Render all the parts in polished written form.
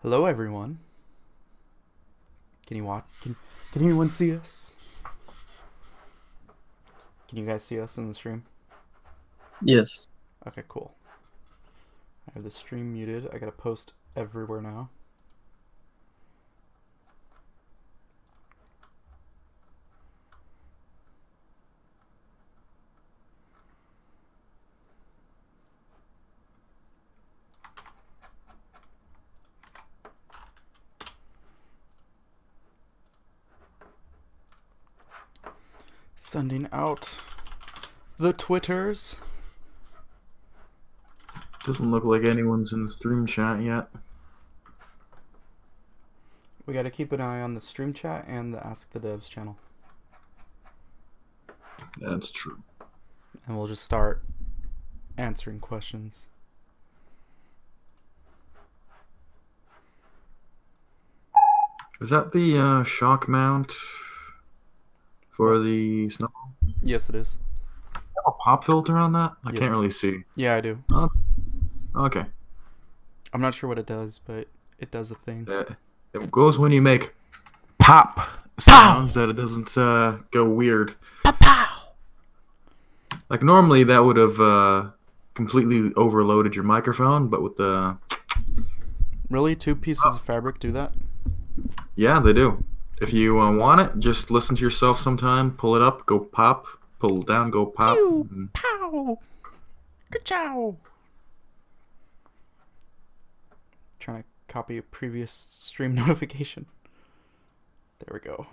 Hello, everyone. Can you watch? Can anyone see us? Can you guys see us in the stream? Yes. Okay, cool. I have the stream muted. I gotta post everywhere now. Sending out the Twitters. Doesn't look like anyone's in the stream chat yet. We gotta keep an eye on the stream chat and the Ask the Devs channel. That's true. And we'll just start answering questions. Is that the shock mount for the snow? Yes, it is. A pop filter on that? I Yes. can't really see. Yeah, I do. Oh, okay. I'm not sure what it does, but it does a thing. It goes when you make pop sounds that it doesn't go weird. Pow! Like normally that would have completely overloaded your microphone, but with the... Really? 2 pieces of fabric do that? Yeah, they do. If you want it, just listen to yourself sometime, pull it up, go pop, pull it down, go pop. Pew! Pow! Ka-chow! Trying to copy a previous stream notification. There we go.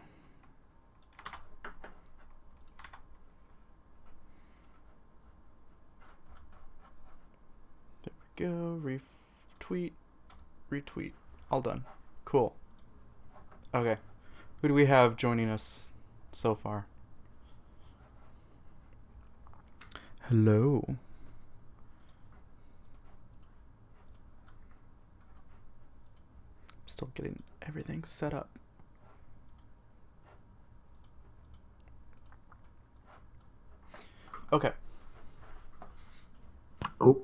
There we go. Retweet. Retweet. All done. Cool. Okay. Who do we have joining us so far? Hello. Still getting everything set up. Okay. Oh.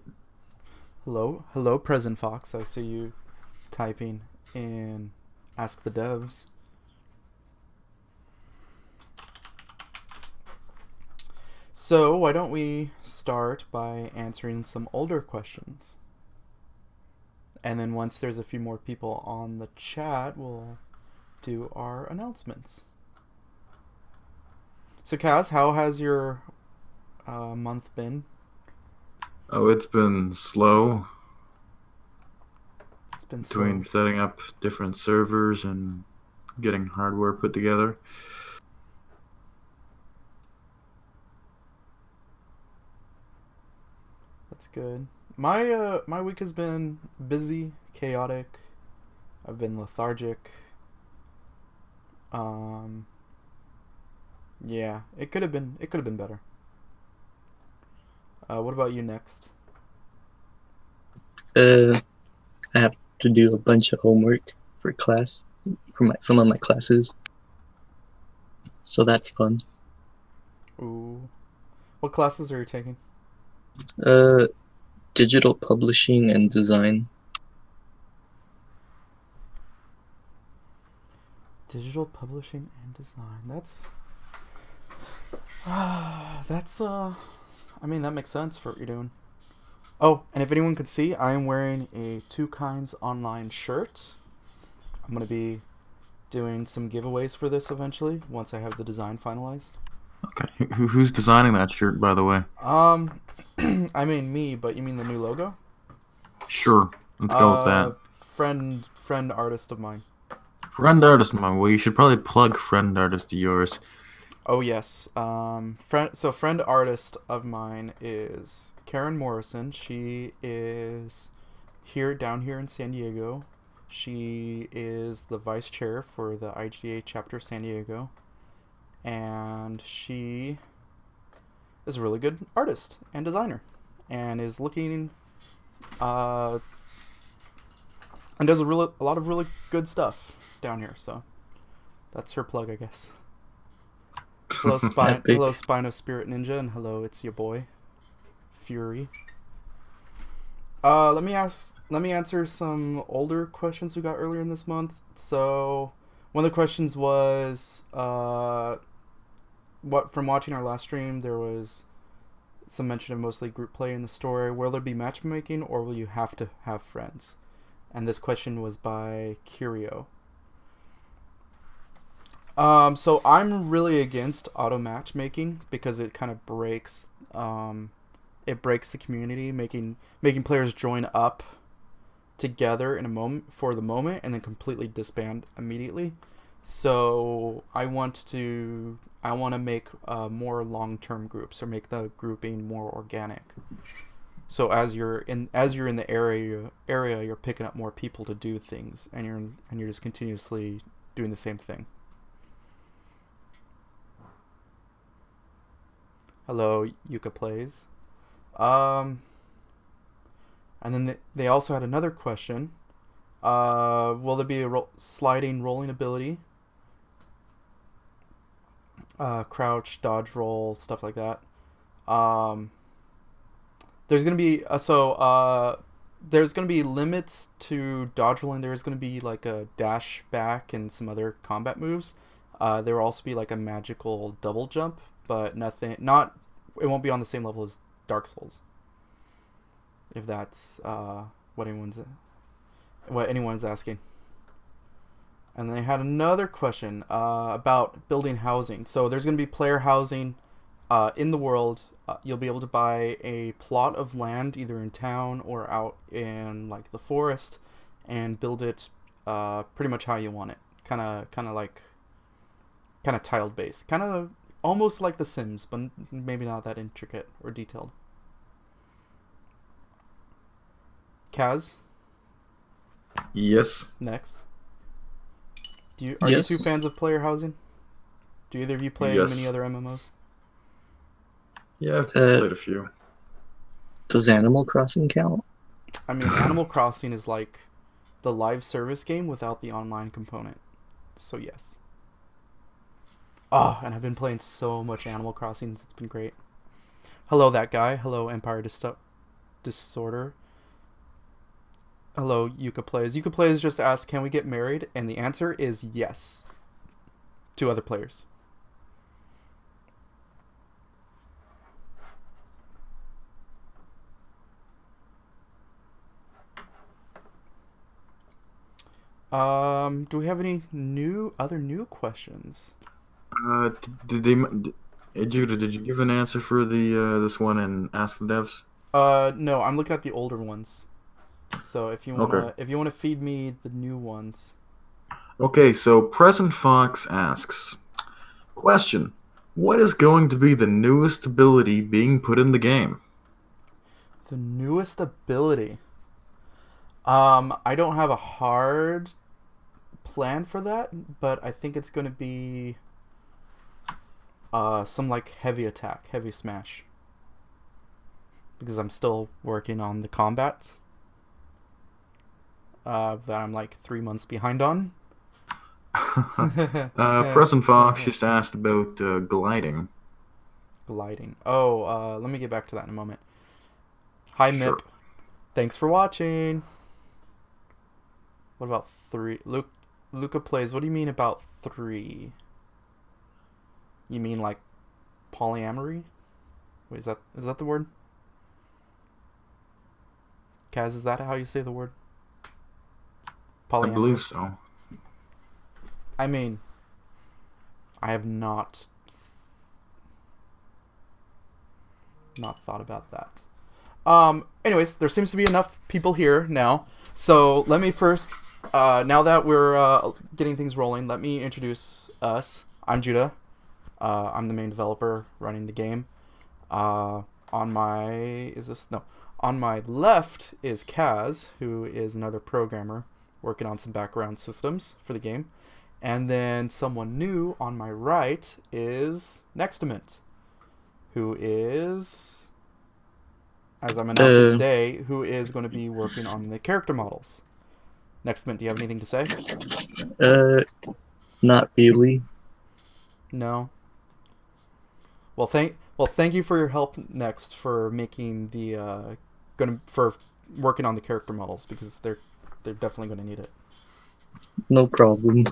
Hello, Present Fox. I see you typing in Ask the Devs. So, why don't we start by answering some older questions? And then once there's a few more people on the chat, we'll do our announcements. So, Kaz, how has your month been? Oh, it's been slow. It's been Between slow. setting up different servers and getting hardware put together. That's good. My week has been busy, chaotic. I've been lethargic. Yeah, it could have been better. What about you next? I have to do a bunch of homework for class, for some of my classes. So that's fun. Ooh. What classes are you taking? Digital publishing and design. Digital publishing and design. That's I mean, that makes sense for what you're doing. Oh, and if anyone could see, I am wearing a TwoKinds online shirt. I'm going to be doing some giveaways for this eventually, once I have the design finalized. Okay, who's designing that shirt, by the way? I mean me, but you mean the new logo? Sure, let's go with that. Friend artist of mine. Friend artist of mine. Well, you should probably plug friend artist of yours. Oh yes. Friend artist of mine is Karen Morrison. She is down here in San Diego. She is the vice chair for the IGA chapter San Diego. And she is a really good artist and designer. And is looking and does a lot of really good stuff down here, so that's her plug, I guess. Hello, hello, Spine of Spirit Ninja, and hello, it's your boy, Fury. Let me answer some older questions we got earlier in this month. So, one of the questions was, what from watching our last stream, there was some mention of mostly group play in the story. Will there be matchmaking, or will you have to have friends? And this question was by Curio. So I'm really against auto matchmaking because it kind of breaks, it breaks the community, making players join up together in a moment for the moment and then completely disband immediately. So I want to make more long-term groups, or make the grouping more organic. So as you're in the area, you're picking up more people to do things, and you're just continuously doing the same thing. Hello, Yuka Plays. And then they also had another question. Will there be a sliding rolling ability? Crouch, dodge, roll, stuff like that. There's gonna be there's gonna be limits to dodge rolling. There's gonna be like a dash back and some other combat moves. There will also be like a magical double jump, but it won't be on the same level as Dark Souls. If that's what anyone's asking. And they had another question about building housing. So there's going to be player housing in the world. You'll be able to buy a plot of land either in town or out in like the forest, and build it pretty much how you want it. Kind of tiled based. Kind of almost like The Sims, but maybe not that intricate or detailed. Kaz? Yes. Next. Are you Yes. two fans of player housing? Do either of you play Yes. many other MMOs? Yeah, I've played a few. Does Animal Crossing count? I mean, Animal Crossing is like the live service game without the online component. So yes. Oh, and I've been playing so much Animal Crossing. It's been great. Hello, that guy. Hello, Empire Disorder. Hello, Yuka Plays. Yuka Plays just asked, can we get married? And the answer is yes. To other players. Do we have any other new questions? Hey, Judah, did you give an answer for the this one and Ask the Devs? No, I'm looking at the older ones. So if you wanna feed me the new ones. Okay, so Present Fox asks, question: what is going to be the newest ability being put in the game? The newest ability. I don't have a hard plan for that, but I think it's gonna be some like heavy attack, heavy smash. Because I'm still working on the combat. That I'm like 3 months behind on. Present Fox just asked about gliding. Gliding. Oh, let me get back to that in a moment. Hi, Sure. Mip. Thanks for watching. What about 3? Luca Plays. What do you mean about 3? You mean like polyamory? Wait, is that the word? Kaz, is that how you say the word? I believe so. I mean, I have not thought about that. Anyways, there seems to be enough people here now. So let me first, now that we're getting things rolling, let me introduce us. I'm Judah. I'm the main developer running the game. On my left is Kaz, who is another programmer working on some background systems for the game. And then someone new on my right is Nextament, who is, as I'm announcing today, who is going to be working on the character models. Nextament, do you have anything to say? Not really. No. Well, thank you for your help, Next, for making the for working on the character models because they're definitely going to need it. No problem.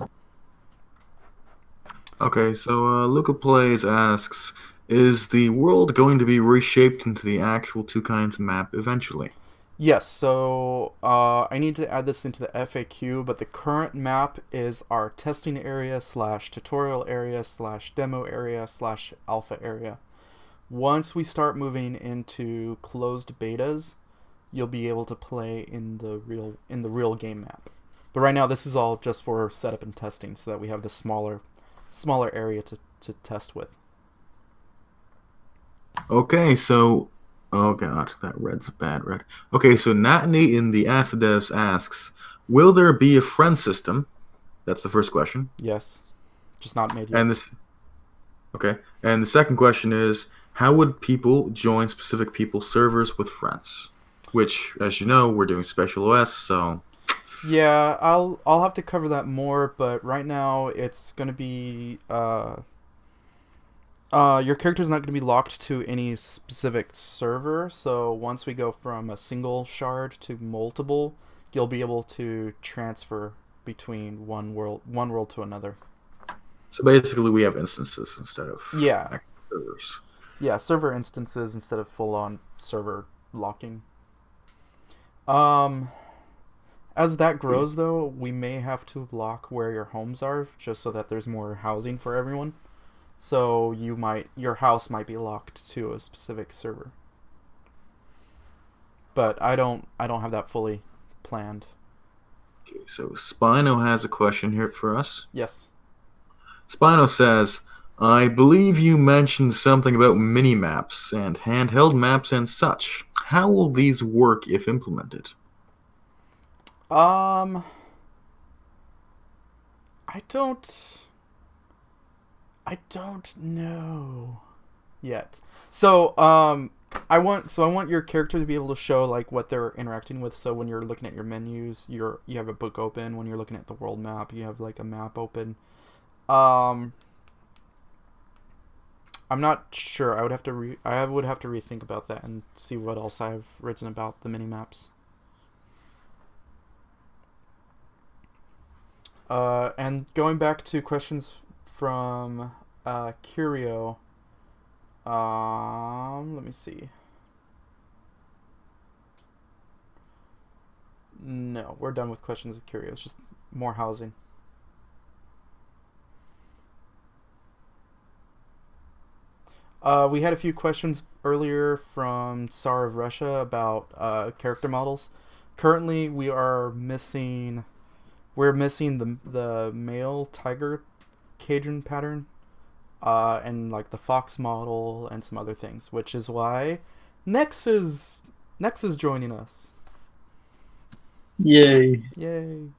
Okay, so Luca Plays asks, is the world going to be reshaped into the actual TwoKinds map eventually? Yes, so I need to add this into the FAQ, but the current map is our testing area / tutorial area / demo area / alpha area. Once we start moving into closed betas, you'll be able to play in the real game map. But right now, this is all just for setup and testing, so that we have the smaller area to test with. Okay, so oh god, that red's a bad red. Okay, so Natney in the Acidevs asks, will there be a friend system? That's the first question. Yes, just not made yet. And this okay. And the second question is, how would people join specific people's servers with friends? Which, as you know, we're doing special OS, so Yeah, I'll have to cover that more, but right now it's gonna be your character's not gonna be locked to any specific server. So once we go from a single shard to multiple, you'll be able to transfer between one world to another. so basically we have instances instead of Yeah, actual servers. yeah, server instances instead of full on server locking. Um, as that grows, though, we may have to lock where your homes are, just so that there's more housing for everyone. So your house might be locked to a specific server. But I don't have that fully planned. Okay, so Spino has a question here for us. Yes. Spino says, I believe you mentioned something about mini-maps and handheld maps and such. How will these work if implemented? I don't know yet. So, I want your character to be able to show like what they're interacting with. So when you're looking at your menus, you have a book open. When you're looking at the world map, you have like a map open. I'm not sure. I would have to rethink about that and see what else I've written about the mini maps. And going back to questions from Curio. Let me see. No, we're done with questions with Curio. It's just more housing. We had a few questions earlier from Tsar of Russia about character models. Currently, we're missing the male tiger Cajun pattern, and like the fox model and some other things, which is why Nex is joining us. Yay. Yay!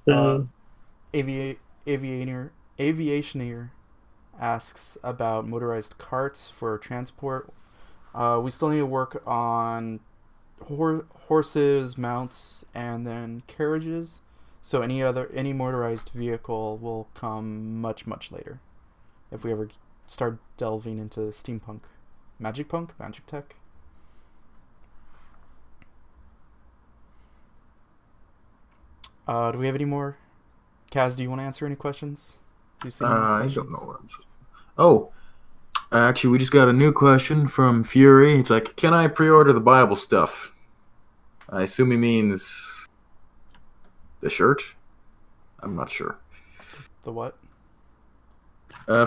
Uh, Aviationeer asks about motorized carts for transport. We still need to work on horses, mounts, and then carriages. So any motorized vehicle will come much later, if we ever start delving into steampunk, magic tech. Do we have any more? Kaz, do you want to answer any questions? Do you see any more I questions? don't know what I'm supposed to... Oh, actually, we just got a new question from Fury. It's like, can I pre-order the Bible stuff? I assume he means the shirt? I'm not sure. The what?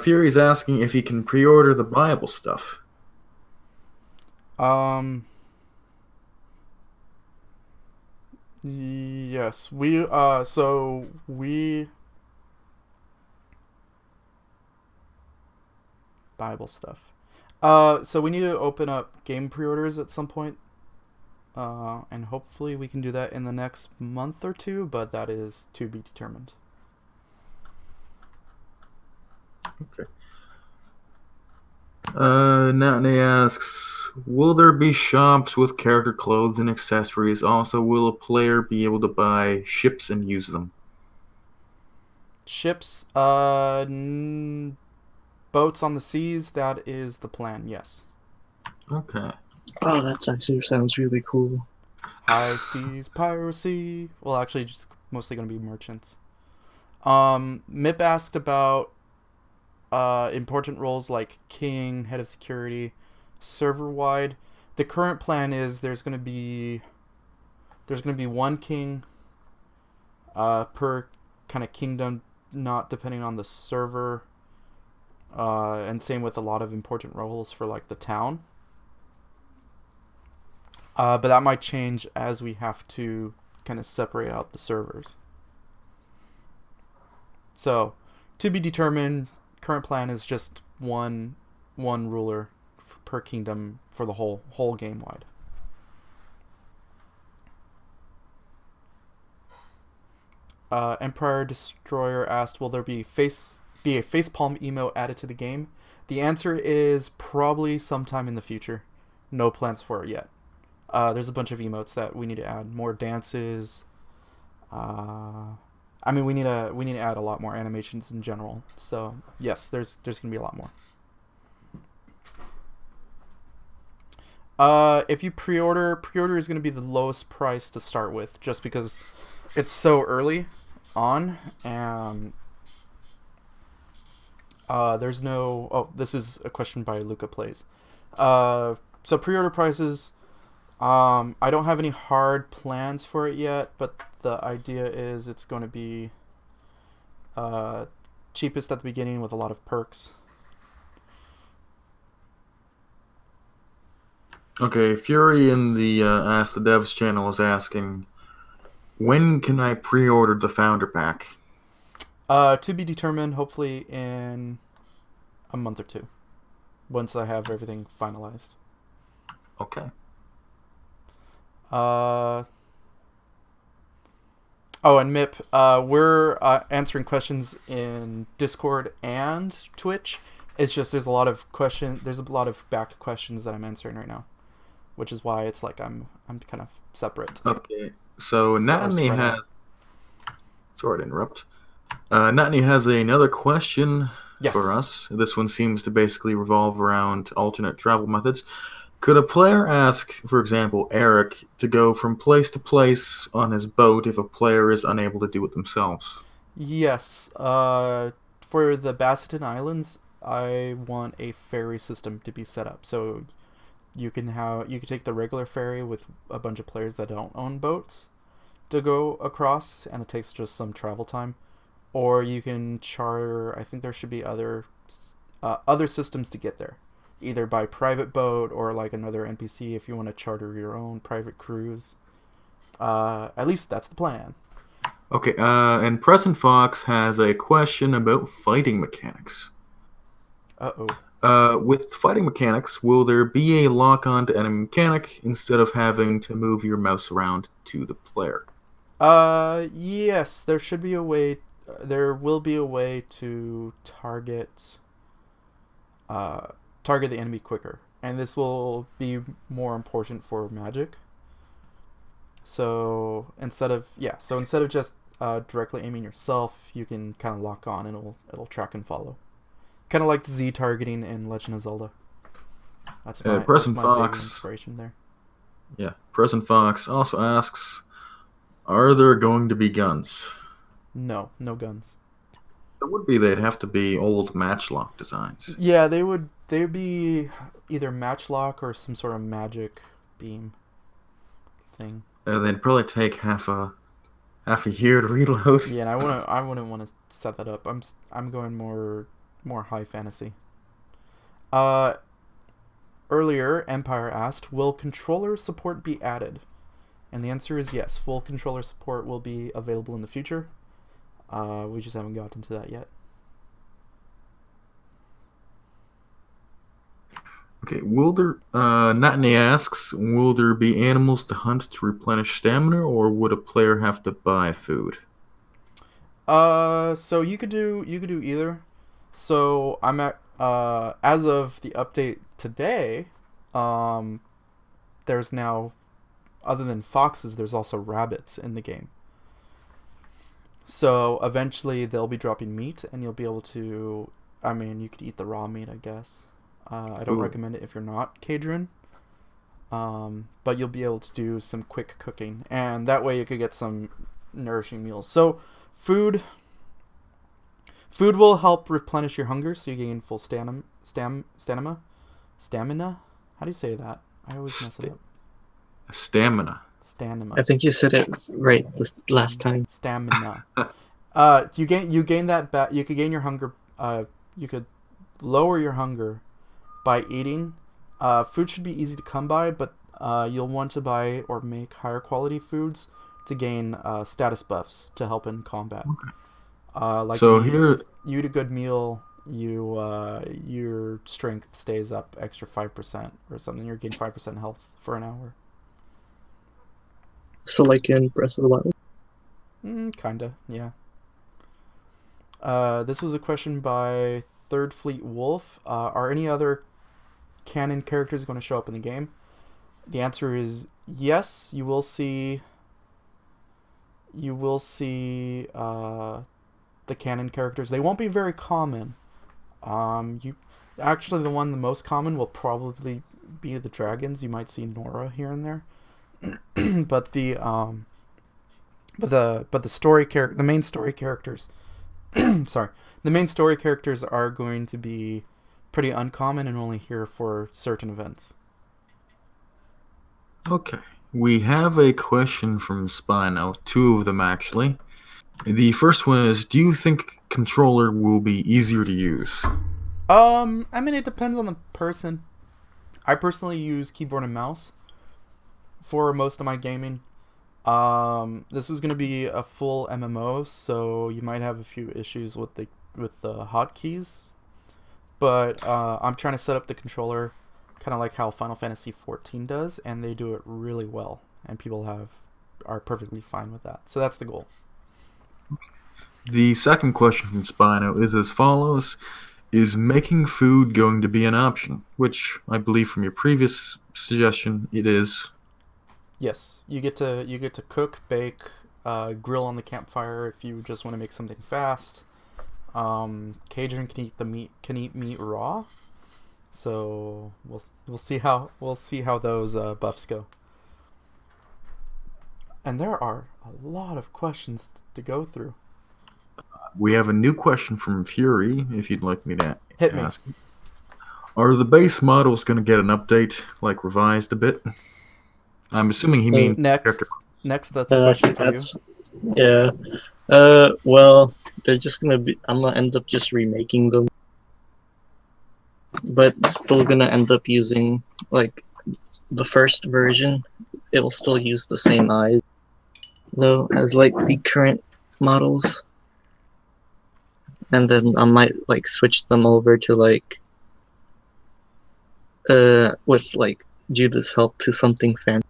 Fury's asking if he can pre-order the Bible stuff. Yes, Bible stuff. So we need to open up game pre-orders at some point. And hopefully we can do that in the next month or two, but that is to be determined. Okay. Natney asks, will there be shops with character clothes and accessories? Also, will a player be able to buy ships and use them? Ships, boats on the seas, that is the plan, yes. Okay. Oh, that actually sounds really cool. High seas piracy. Well, actually, just mostly gonna be merchants. Mip asked about important roles like king, head of security, server wide. The current plan is there's gonna be one king per kind of kingdom, not depending on the server. And same with a lot of important roles for like the town. But that might change as we have to kind of separate out the servers. So, to be determined. Current plan is just one ruler per kingdom for the whole game wide. Empire Destroyer asked, "Will there be a facepalm emote added to the game?" The answer is probably sometime in the future. No plans for it yet. There's a bunch of emotes that we need to add, more dances. I mean, we need to add a lot more animations in general. So yes, there's gonna be a lot more. If you pre-order is gonna be the lowest price to start with, just because it's so early on, and there's no. Oh, this is a question by Luca Plays. So pre-order prices. I don't have any hard plans for it yet, but the idea is it's going to be cheapest at the beginning with a lot of perks. Okay, Fury in the Ask the Devs channel is asking, when can I pre-order the Founder Pack? To be determined, hopefully in a month or two, once I have everything finalized. Okay. Oh, and Mip, we're answering questions in Discord and Twitch. It's just there's a lot of back questions that I'm answering right now, which is why it's like I'm kind of separate. Okay, so Natney spread has... out. Sorry to interrupt. Natney has another question Yes. for us. This one seems to basically revolve around alternate travel methods. Could a player ask, for example, Eric, to go from place to place on his boat if a player is unable to do it themselves? Yes. For the Basseton Islands, I want a ferry system to be set up. So you can take the regular ferry with a bunch of players that don't own boats to go across, and it takes just some travel time. Or you can charter. I think there should be other systems to get there, either by private boat or like another NPC if you want to charter your own private cruise. At least that's the plan. Okay, and Present Fox has a question about fighting mechanics. With fighting mechanics, will there be a lock-on to enemy mechanic instead of having to move your mouse around to the player? Yes, there should be a way. There will be a way to target the enemy quicker, and this will be more important for magic. So instead of just directly aiming yourself, you can kind of lock on, and it'll track and follow, kind of like Z targeting in Legend of Zelda. That's my big inspiration there. Yeah, Present Fox also asks, are there going to be guns? No guns. There would be. They'd have to be old Matchlock designs. Yeah, they'd be either Matchlock or some sort of magic beam thing. They'd probably take half a year to reload. Yeah, and I wouldn't want to set that up. I'm going more high fantasy. Earlier, Empire asked, will controller support be added? And the answer is yes. Full controller support will be available in the future. We just haven't gotten to that yet. Okay, will there... Natney asks, will there be animals to hunt to replenish stamina, or would a player have to buy food? So you could do either. So I'm at as of the update today, there's now, other than foxes, there's also rabbits in the game. So eventually they'll be dropping meat, and you'll be able to. I mean, you could eat the raw meat, I guess. I don't recommend it if you're not Cadron. but you'll be able to do some quick cooking, and that way you could get some nourishing meals. So food will help replenish your hunger, so you gain full stamina. How do you say that? I always mess it up. Stamina. Stamina. I think you said it right this last time. Stamina. You gain that back. You could gain your hunger. You could lower your hunger by eating. Food should be easy to come by, but you'll want to buy or make higher quality foods to gain status buffs to help in combat. Like So you eat a good meal, your strength stays up extra 5% or something. You gain 5% health for an hour. So like in Breath of the Wild? Kinda, yeah. This was a question by Third Fleet Wolf. Are any other canon characters going to show up in the game? The answer is yes. You will see the canon characters. They won't be very common. The most common will probably be the dragons. You might see Nora here and there. but the main story characters sorry, the main story characters are going to be pretty uncommon and only here for certain events. Okay. We have a question from Spino, two of them actually. The first one is, do you think controller will be easier to use? I mean, it depends on the person. I personally use keyboard and mouse for most of my gaming. This is going to be a full MMO, so you might have a few issues with the hotkeys. But I'm trying to set up the controller kind of like how Final Fantasy XIV does, and they do it really well, and people are perfectly fine with that. So that's the goal. The second question from Spino is as follows. Is making food going to be an option? Which I believe from your previous suggestion it is. Yes, you get to cook, bake, grill on the campfire if you just want to make something fast. Cajun can eat meat raw. So we'll see how those buffs go. And there are a lot of questions to go through. We have a new question from Fury, if you'd like me to Hit me. ask. Are the base models going to get an update, like revised a bit? I'm assuming he means Next, that's a question for you. Yeah. Well, they're just gonna be. I'm gonna end up just remaking them, but still gonna end up using like the first version. It will still use the same eyes, though, as like the current models. And then I might like switch them over to like with like Judith's help to something fancy.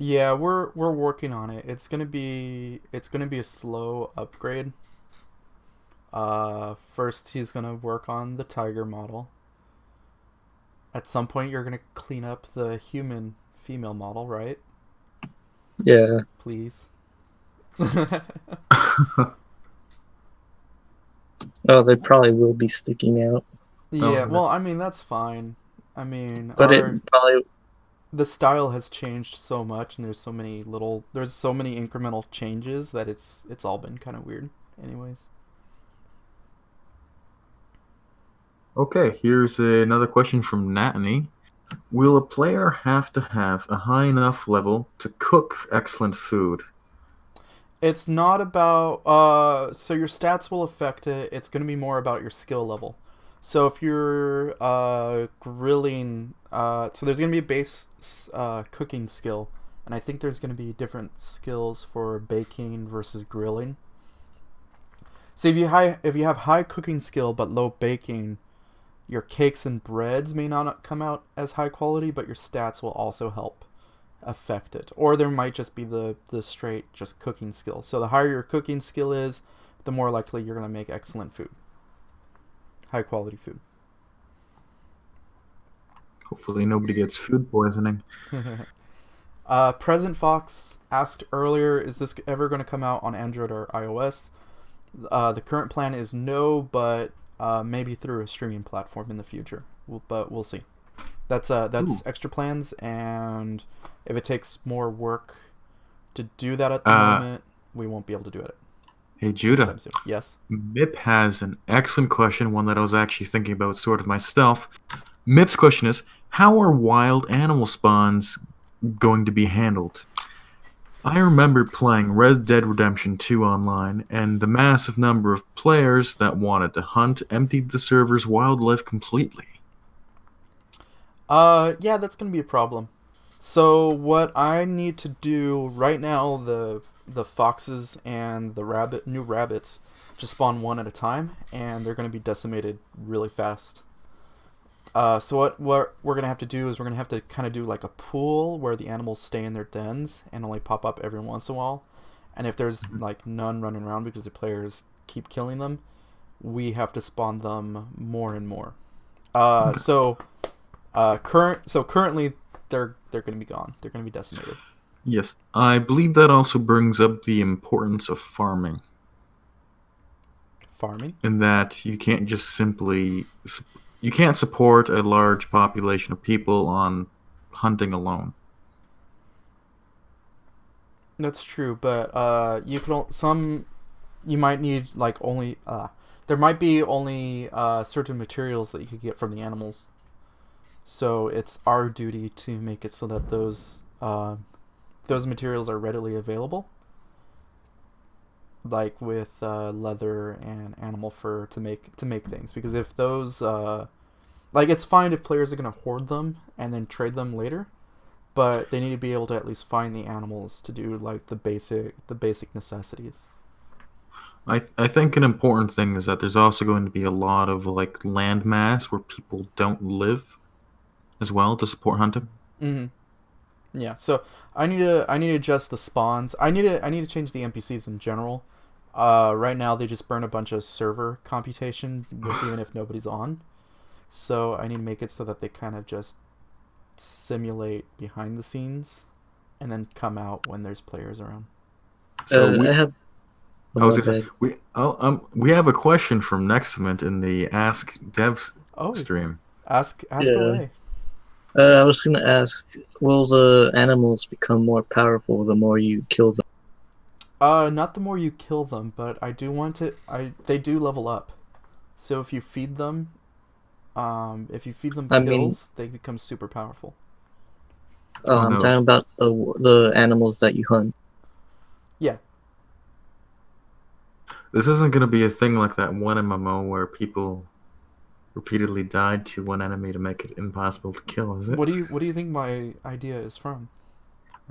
Yeah, we're working on it. It's gonna be a slow upgrade. First he's gonna work on the tiger model. At some point you're gonna clean up the human female model, right? Yeah. Please. Oh, they probably will be sticking out. Yeah, well, I mean that's fine. I mean, But the style has changed so much, and there's so many incremental changes that it's all been kind of weird. Anyways. Okay, here's another question from Natany. Will a player have to have a high enough level to cook excellent food? It's not about so your stats will affect it. It's going to be more about your skill level. So if you're grilling, so there's going to be a base cooking skill, and I think there's going to be different skills for baking versus grilling. So if you have high cooking skill but low baking, your cakes and breads may not come out as high quality, but your stats will also help affect it. Or there might just be the straight just cooking skill. So the higher your cooking skill is, the more likely you're going to make excellent food. High quality food. Hopefully nobody gets food poisoning. Present Fox asked earlier, is this ever going to come out on Android or iOS? The current plan is no, but maybe through a streaming platform in the future. But we'll see. That's Ooh. extra plans, and if it takes more work to do that at the Uh, moment, we won't be able to do it hey anytime Judah, soon. Yes. Mip has an excellent question, one that I was actually thinking about sort of myself. Mip's question is, how are wild animal spawns going to be handled? I remember playing Red Dead Redemption 2 online, and the massive number of players that wanted to hunt emptied the server's wildlife completely. Yeah, that's gonna be a problem. So what I need to do right now, the foxes and the new rabbits just spawn one at a time, and they're gonna be decimated really fast. So what we're gonna have to do is we're gonna have to kind of do like a pool where the animals stay in their dens and only pop up every once in a while. And if there's like none running around because the players keep killing them, we have to spawn them more and more. Okay. Currently they're gonna be gone. They're gonna be decimated. Yes, I believe that also brings up the importance of farming, Farming. in that you can't support a large population of people on hunting alone. That's true, but you can some you might need like only there might be only certain materials that you could get from the animals. So it's our duty to make it so that those materials are readily available, like with leather and animal fur to make things. Because if those like it's fine if players are gonna hoard them and then trade them later, but they need to be able to at least find the animals to do like the basic necessities. I think an important thing is that there's also going to be a lot of like land mass where people don't live as well to support hunting. Mm-hmm. Yeah. So I need to adjust the spawns. I need to change the NPCs in general. Right now they just burn a bunch of server computation even if nobody's on. So I need to make it so that they kind of just simulate behind the scenes and then come out when there's players around. So I we, have. Oh, I was my gonna say bad. we have a question from Nextament in the Ask Devs Oh, stream. ask Yeah. away. I was gonna ask, will the animals become more powerful the more you kill them? Not the more you kill them, but I do want to. They do level up. So if you feed them I mean, kills, they become super powerful. Oh I'm no, talking about the animals that you hunt. Yeah. this isn't going to be a thing like that one MMO where people repeatedly died to one enemy to make it impossible to kill, is it? What do you think my idea is from?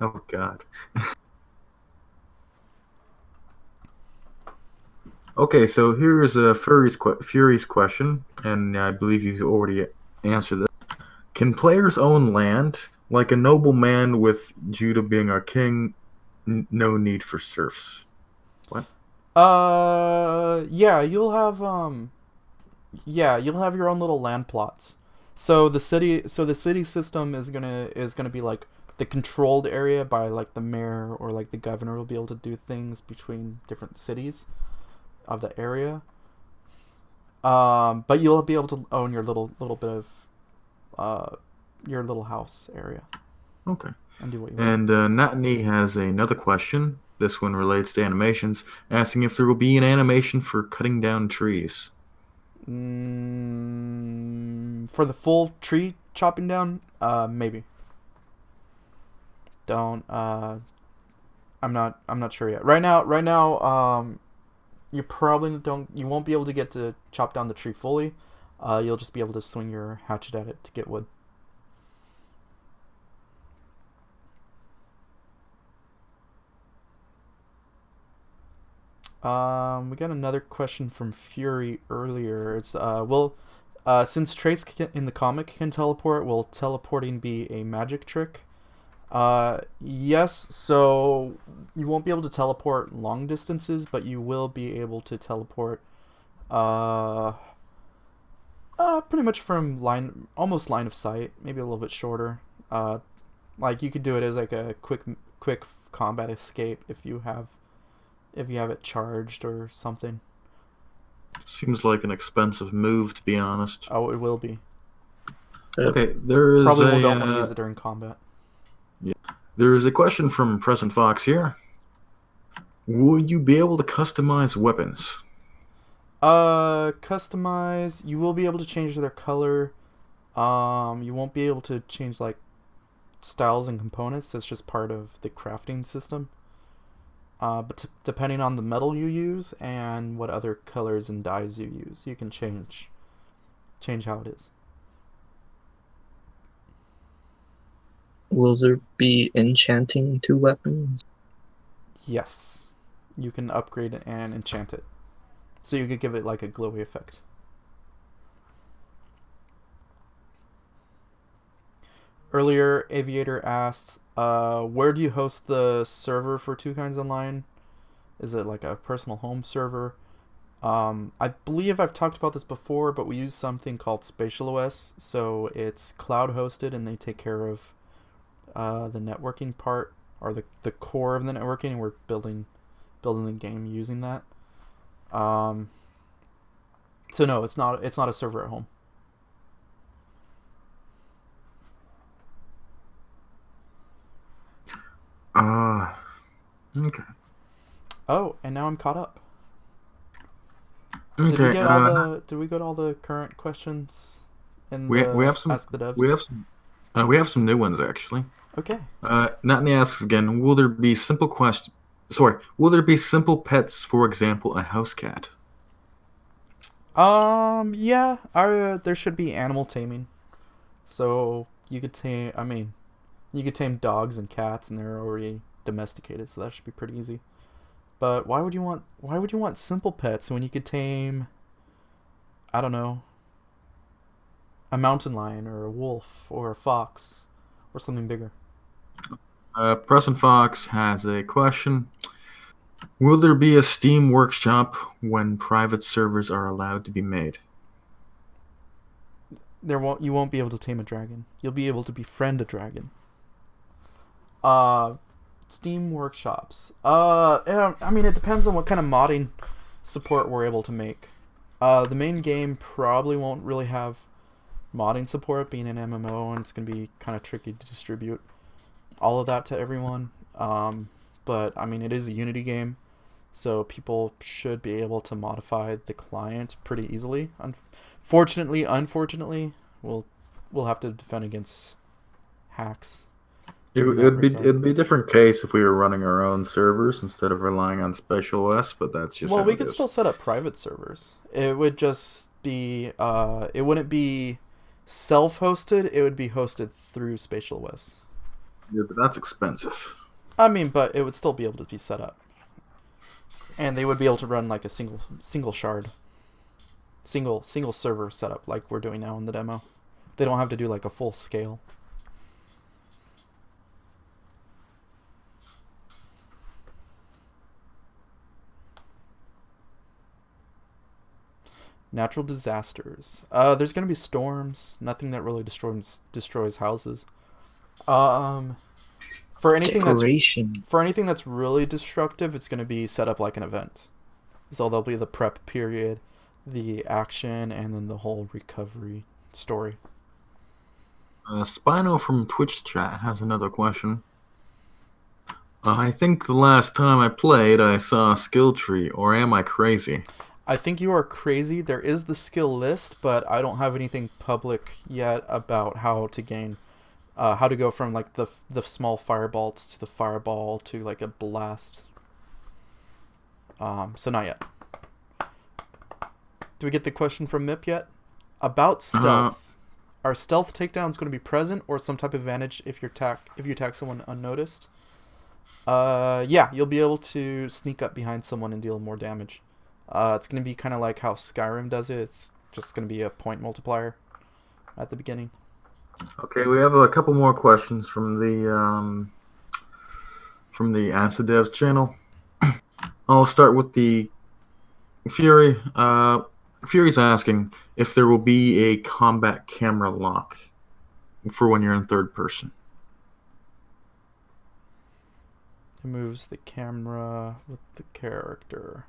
Oh god. Okay, so here is a Fury's question, and I believe you've already answered this. Can players own land? Like a nobleman with Judah being our king, no need for serfs. What? Yeah, you'll have your own little land plots. So the city system is gonna be like the controlled area by like the mayor or like the governor will be able to do things between different cities of the area. But you'll be able to own your little bit of your little house area Okay. and do what you want. And Natney has another question. This one relates to animations, asking if there will be an animation for cutting down trees. For the full tree chopping down, maybe. Don't. I'm not sure yet. Right now, you probably don't. You won't be able to get to chop down the tree fully. You'll just be able to swing your hatchet at it to get wood. We got another question from Fury earlier. It's since traits in the comic can teleport, will teleporting be a magic trick? Yes. So you won't be able to teleport long distances, but you will be able to teleport, uh, pretty much from almost line of sight, maybe a little bit shorter. Like you could do it as like a quick combat escape if you have it charged or something. Seems like an expensive move, to be honest. Oh, it will be. Okay, there is Probably a don't want to use it during combat. there is a question from Present Fox here. Will you be able to customize weapons? Customize. You will be able to change their color. You won't be able to change like styles and components. That's just part of the crafting system. But depending on the metal you use and what other colors and dyes you use, you can change how it is. Will there be enchanting to weapons? Yes, you can upgrade it and enchant it, so you could give it like a glowy effect. Earlier, Aviator asked, where do you host the server for TwoKinds Online? Is it like a personal home server? I believe I've talked about this before, but we use something called Spatial OS, so it's cloud hosted, and they take care of the networking part, or the core of the networking, and we're building the game using that. So no, it's not a server at home. Okay. Oh, and now I'm caught up. Okay. Did we get all the? Did we get all the current questions? In we the have some Ask the Devs. we have some new ones actually. Okay. Natney asks again, will there be simple pets, for example, a house cat? Yeah. There should be animal taming. So you could tame. I mean, you could tame dogs and cats, and they're already domesticated, so that should be pretty easy. But why would you want simple pets when you could tame, I don't know, a mountain lion or a wolf or a fox or something bigger? Present Fox has a question. Will there be a Steam workshop when private servers are allowed to be made? You won't be able to tame a dragon. You'll be able to befriend a dragon. Steam workshops. Yeah, I mean, it depends on what kind of modding support we're able to make. The main game probably won't really have modding support, being an MMO, and it's gonna be kind of tricky to distribute all of that to everyone. But I mean, it is a Unity game, so people should be able to modify the client pretty easily. Unfortunately, we'll have to defend against hacks. It'd be a different case if we were running our own servers instead of relying on Special OS, but that's just Well, how we it could is. still set up private servers. It would just be it wouldn't be self-hosted. It would be hosted through Spatial OS. Yeah, but that's expensive. I mean, but it would still be able to be set up, and they would be able to run like a single shard, single server setup like we're doing now in the demo. They don't have to do like a full scale. Natural disasters. There's gonna be storms. Nothing that really destroys houses. For anything that's really disruptive, it's gonna be set up like an event. So there'll be the prep period, the action, and then the whole recovery story. Spino from Twitch chat has another question. I think the last time I played, I saw a skill tree, or am I crazy? I think you are crazy. There is the skill list, but I don't have anything public yet about how to gain, how to go from like the small firebolts to the fireball to like a blast. So not yet. Do we get the question from Mip yet? About stealth. Are stealth takedowns going to be present or some type of advantage if you attack someone unnoticed? Yeah, you'll be able to sneak up behind someone and deal more damage. It's going to be kind of like how Skyrim does it. It's just going to be a point multiplier at the beginning. Okay, we have a couple more questions from the Ask the Devs channel. I'll start with the Fury. Fury's asking if there will be a combat camera lock for when you're in third person. It moves the camera with the character.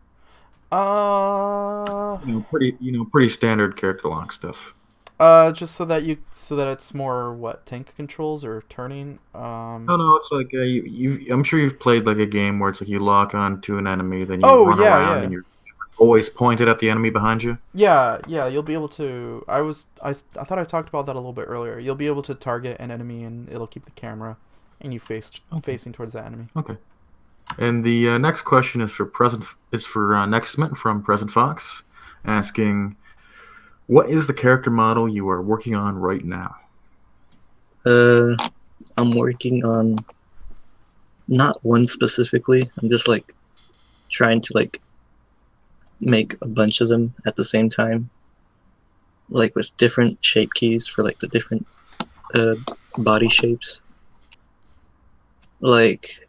Pretty standard character lock stuff. Just so that it's more what tank controls or turning. No, no, it's like I'm sure you've played like a game where it's like you lock on to an enemy, then you Oh run yeah, around yeah. and you're always pointed at the enemy behind you. Yeah, yeah, you'll be able to. I thought I talked about that a little bit earlier. You'll be able to target an enemy, and it'll keep the camera, and you Okay. facing towards that enemy. Okay. And the next question is for Nextman from Present Fox, asking, "What is the character model you are working on right now?" Uh, I'm working on not one specifically. I'm just like trying to like make a bunch of them at the same time, like with different shape keys for like the different uh, body shapes. Like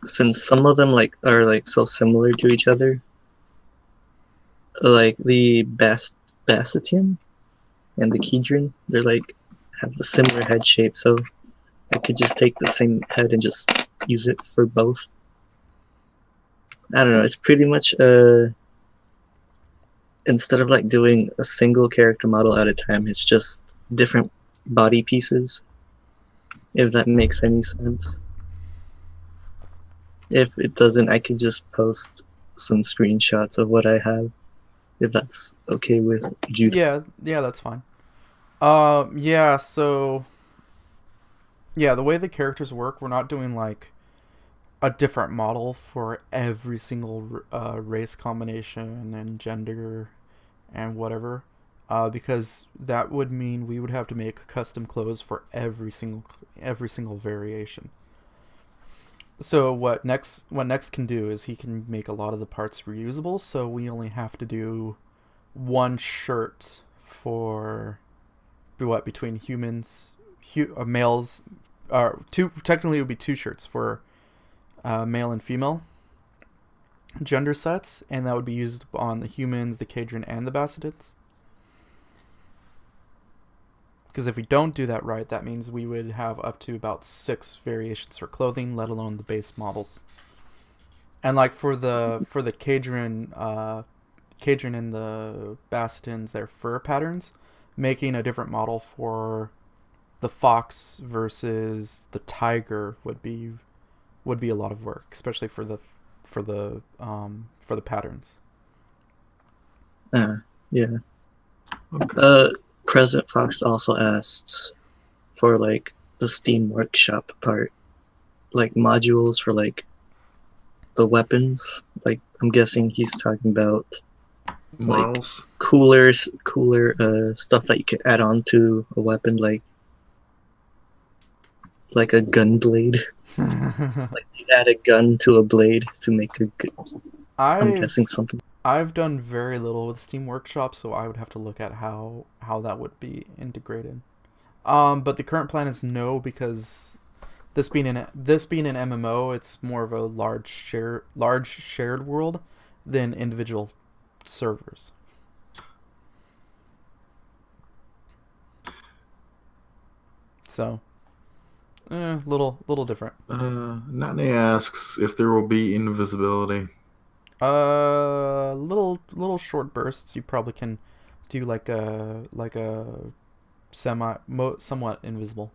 since some of them like are like so similar to each other, like the Bassetian and the Kedron, they're like have a similar head shape, so I could just take the same head and just use it for both. I don't know. It's pretty much instead of like doing a single character model at a time, it's just different body pieces. If that makes any sense. If it doesn't, I could just post some screenshots of what I have. If that's okay with you. Yeah, yeah, that's fine. Yeah. So yeah, the way the characters work, we're not doing like a different model for every single race combination and gender and whatever, because that would mean we would have to make custom clothes for every single variation. So what Next can do is he can make a lot of the parts reusable. So we only have to do one shirt for what between humans, males, two technically it would be two shirts for male and female gender sets, and that would be used on the humans, the Cadron, and the Bassetins. Because if we don't do that right, that means we would have up to about 6 variations for clothing, let alone the base models. And like for the Cadron and the Bassetins, their fur patterns, making a different model for the fox versus the tiger would be a lot of work, especially for the patterns. Yeah. Okay. President Fox also asked for like the Steam Workshop part, like modules for like the weapons. Like I'm guessing he's talking about like Models. cooler stuff that you could add on to a weapon, like a gun blade. Like you add a gun to a blade to make a good. I'm guessing something. I've done very little with Steam Workshop, so I would have to look at how that would be integrated. But the current plan is no, because this being an MMO, it's more of a large shared world than individual servers. So, little different. Natney asks if there will be invisibility. Little short bursts. You probably can do like a somewhat invisible.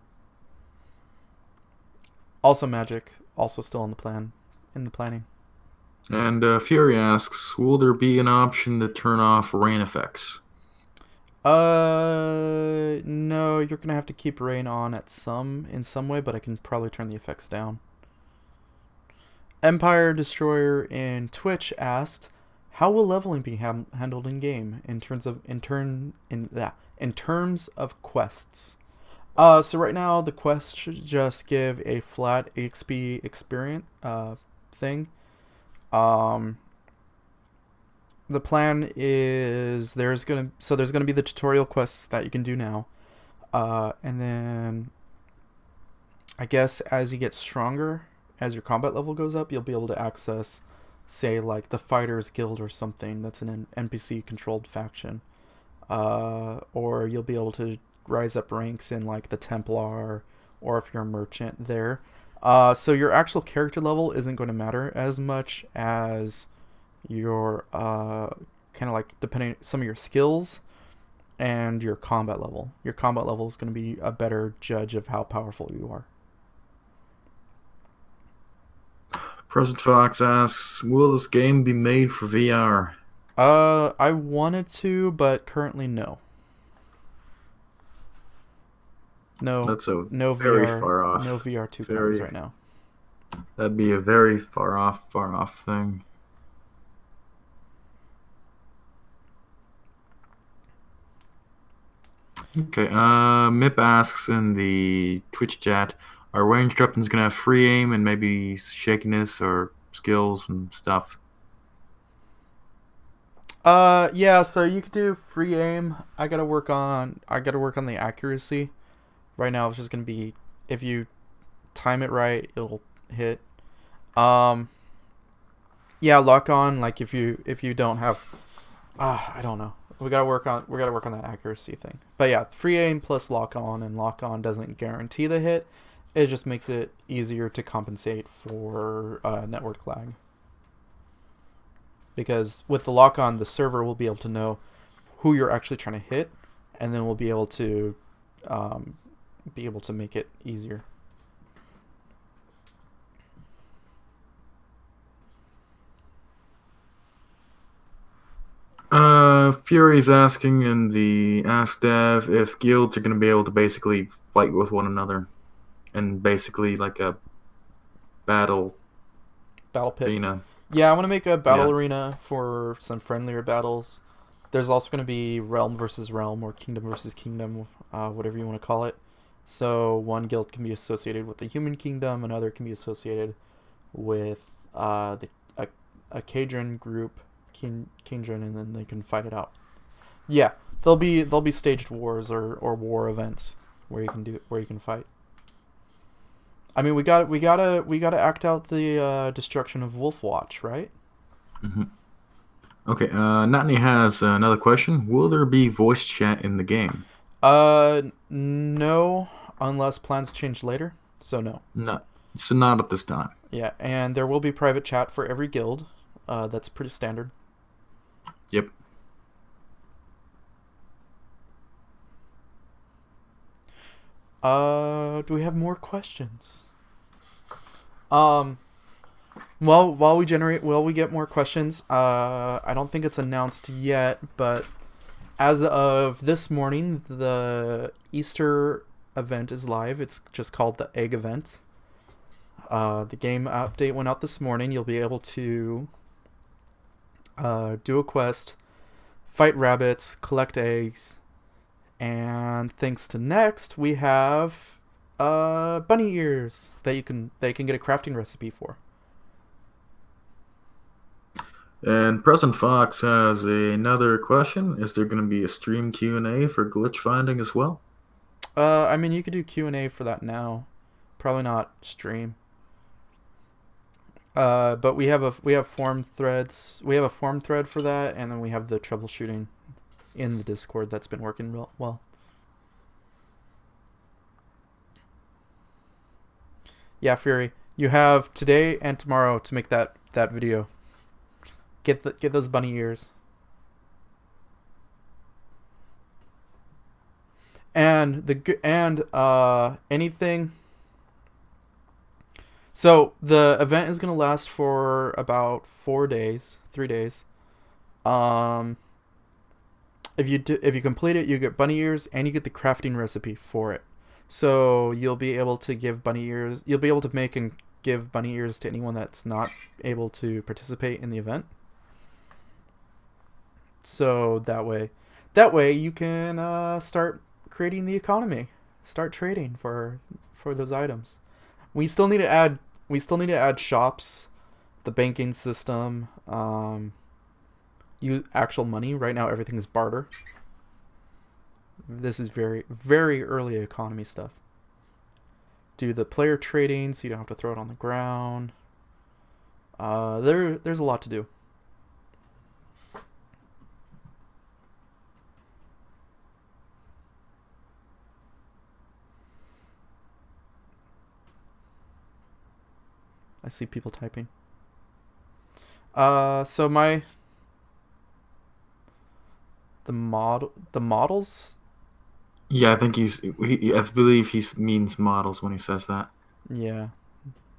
Also magic. Also still in the planning. And Fury asks, will there be an option to turn off rain effects? No, you're gonna have to keep rain on in some way, but I can probably turn the effects down. Empire Destroyer in Twitch asked, "How will leveling be handled in game in terms of quests?" So right now the quests should just give a flat XP experience thing. The plan is there's gonna be the tutorial quests that you can do now, and then I guess as you get stronger, as your combat level goes up, you'll be able to access, say, like the Fighters Guild or something that's an NPC controlled faction, or you'll be able to rise up ranks in like the Templar, or if you're a merchant there. So your actual character level isn't going to matter as much as your kind of like depending some of your skills and your combat level. Your combat level is going to be a better judge of how powerful you are. Present Fox asks, will this game be made for VR? I wanted to, but currently no. No, That's a no very VR, far off. no VR 2 Very, plans right now. that'd be a very far off thing. Okay, Mip asks in the Twitch chat, are ranged weapons gonna have free aim and maybe shakiness or skills and stuff? Yeah, so you could do free aim. I gotta work on the accuracy. Right now it's just gonna be, if you time it right, it'll hit. Yeah, lock on, like if you don't have I don't know. We gotta work on that accuracy thing. But yeah, free aim plus lock on, and lock on doesn't guarantee the hit. It just makes it easier to compensate for network lag. Because with the lock on, the server will be able to know who you're actually trying to hit, and then we'll be able to make it easier. Fury's asking in the Ask Dev if guilds are going to be able to basically fight with one another, and basically like a battle pit. arena. Yeah, I want to make a battle arena for some friendlier battles. There's also going to be realm versus realm, or kingdom versus kingdom, whatever you want to call it. So one guild can be associated with the human kingdom, another can be associated with a Kadron group, Kingdron, and then they can fight it out. Yeah, there'll be staged wars or war events where you can fight. I mean, we gotta act out the destruction of Wolfwatch, right? Mm-hmm. Okay, Natney has another question. Will there be voice chat in the game? No, unless plans change later. So no. No, so not at this time. Yeah, and there will be private chat for every guild. That's pretty standard. Yep. Do we have more questions? While we get more questions, I don't think it's announced yet, but as of this morning, the Easter event is live. It's just called the Egg Event. The game update went out this morning. You'll be able to do a quest, fight rabbits, collect eggs, and thanks to Next, we have bunny ears that you can get a crafting recipe for. And Present Fox has another question. Is there going to be a stream Q&A for glitch finding as well? I mean, you could do Q&A for that now. Probably not stream. But we have form threads. We have a form thread for that, and then we have the troubleshooting in the Discord that's been working real well. Yeah, Fury, you have today and tomorrow to make that video. Get those bunny ears. And anything. So the event is gonna last for about 3 days. If you complete it, you get bunny ears and you get the crafting recipe for it. So you'll be able to give bunny ears. You'll be able to make and give bunny ears to anyone that's not able to participate in the event. So that way you can start creating the economy, start trading for those items. We still need to add shops, the banking system, use actual money. Right now everything is barter. This is very, very early economy stuff. Do the player trading so you don't have to throw it on the ground. There's a lot to do. I see people typing. So the models. Yeah, I think I believe he means models when he says that. Yeah,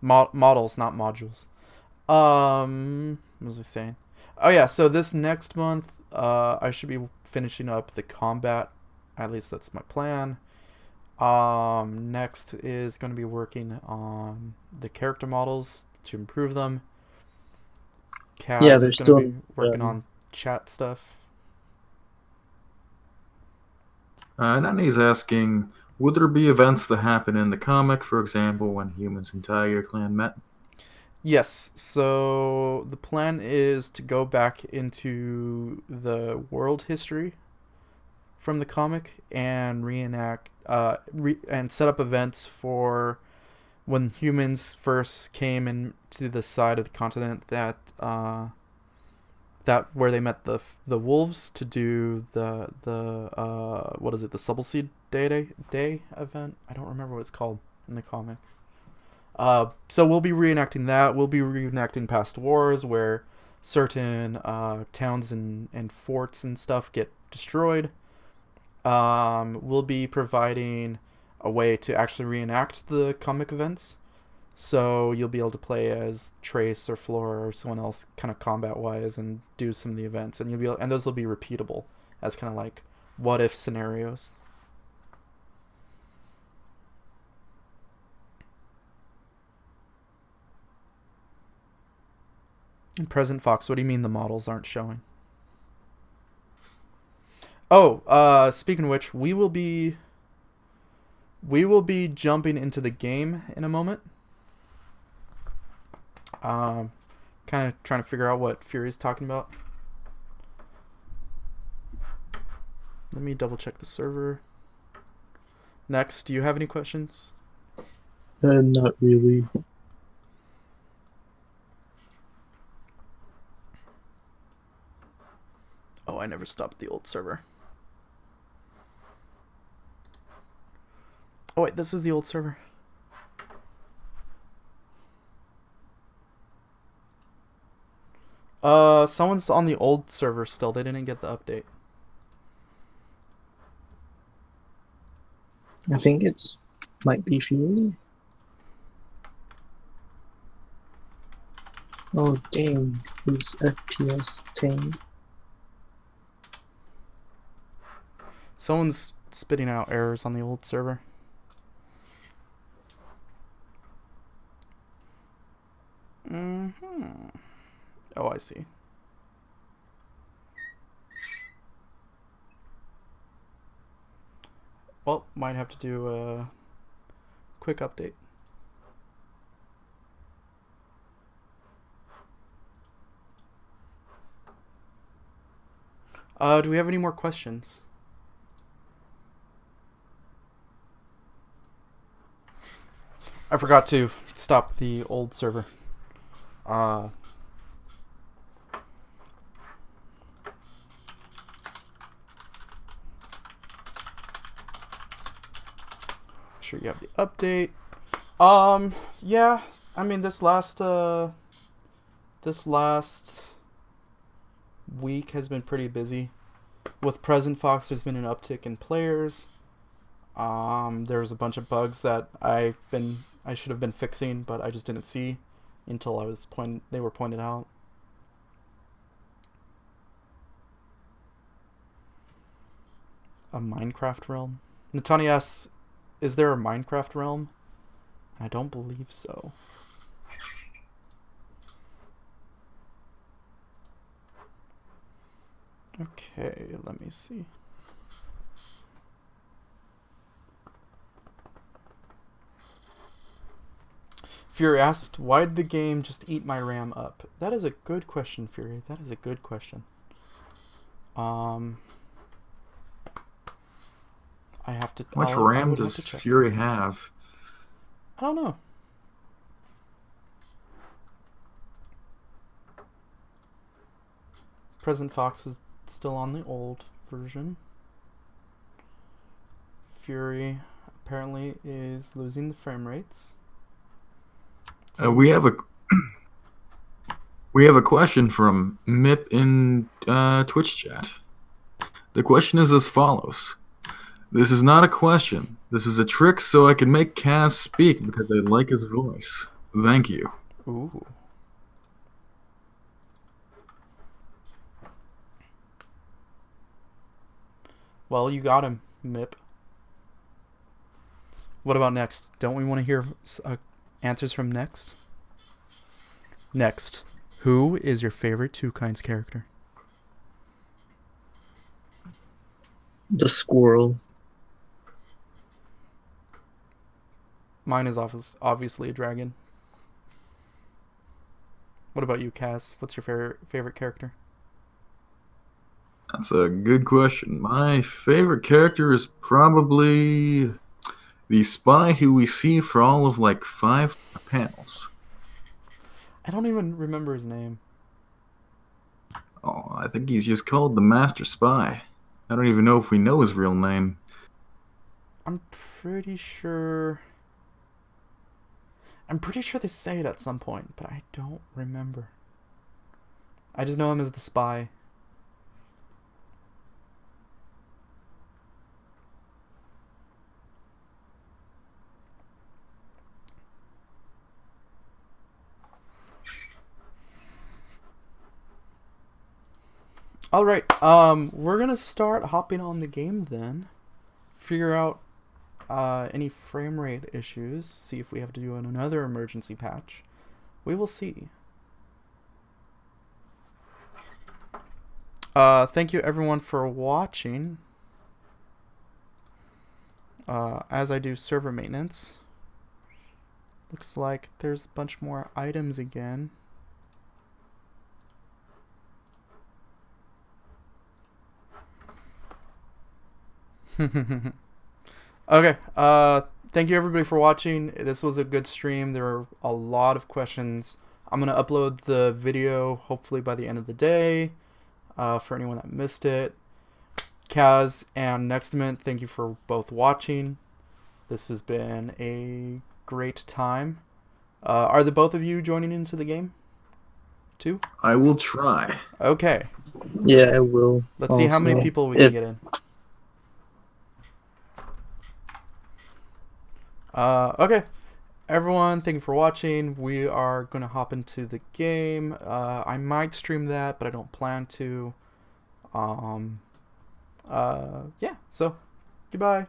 models, not modules. What was I saying? Oh yeah, so this next month, I should be finishing up the combat. At least that's my plan. Next is going to be working on the character models to improve them. Yeah, Kaz they're is going to still be working on chat stuff. And then he's asking, would there be events that happen in the comic, for example, when humans and Tiger Clan met? Yes, so the plan is to go back into the world history from the comic and reenact and set up events for when humans first came into the side of the continent that where they met the wolves to do the what is it, the Subtle Day event. I don't remember what it's called in the comic. So we'll be reenacting that. We'll be reenacting past wars where certain towns and forts and stuff get destroyed. We'll be providing a way to actually reenact the comic events. So you'll be able to play as Trace or Flora or someone else, kind of combat wise, and do some of the events, and and those will be repeatable as kind of like what if scenarios. And Present Fox, what do you mean the models aren't showing? Oh, speaking of which, we will be jumping into the game in a moment. Kind of trying to figure out what Fury's talking about. Let me double check the server. Next, do you have any questions? not really. Oh, I never stopped the old server. Oh wait, this is the old server. Someone's on the old server still. They didn't get the update. I think might be Fury. Oh dang, his FPS tanked. Someone's spitting out errors on the old server. Oh, I see. Well, might have to do a quick update. Do we have any more questions? I forgot to stop the old server. Sure you have the update. Yeah, I mean this last week has been pretty busy. With Present Fox, there's been an uptick in players. There's a bunch of bugs that I should have been fixing, but I just didn't see until they were pointed out. A Minecraft realm? Natani asks, is there a Minecraft realm? I don't believe so. Okay, let me see. Fury asked, why did the game just eat my RAM up? That is a good question, Fury. That is a good question. I have to. How much RAM does Fury have? I don't know. Present Fox is still on the old version. Fury apparently is losing the frame rates. We have a question from Mip in Twitch chat. The question is as follows. This is not a question. This is a trick so I can make Kaz speak because I like his voice. Thank you. Ooh. Well, you got him, Mip. What about next? Don't we want to hear answers from next? Next, who is your favorite TwoKinds character? The squirrel. Mine is obviously a dragon. What about you, Kaz? What's your favorite character? That's a good question. My favorite character is probably the spy who we see for all of like 5 panels. I don't even remember his name. Oh, I think he's just called the Master Spy. I don't even know if we know his real name. I'm pretty sure they say it at some point, but I don't remember. I just know him as the spy. All right, we're gonna start hopping on the game then. Figure out any frame rate issues. See if we have to do another emergency patch. We will see. Thank you everyone for watching. As I do server maintenance. Looks like there's a bunch more items again. Okay, thank you everybody for watching. This was a good stream. There are a lot of questions. I'm going to upload the video hopefully by the end of the day for anyone that missed it. Kaz and Nextament, thank you for both watching. This has been a great time. Are the both of you joining into the game too? I will try. Okay. Yeah, I will. Let's see how many people we can get in. Okay, everyone, thank you for watching. We are going to hop into the game. I might stream that, but I don't plan to. Yeah, so, goodbye.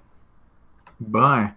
Bye.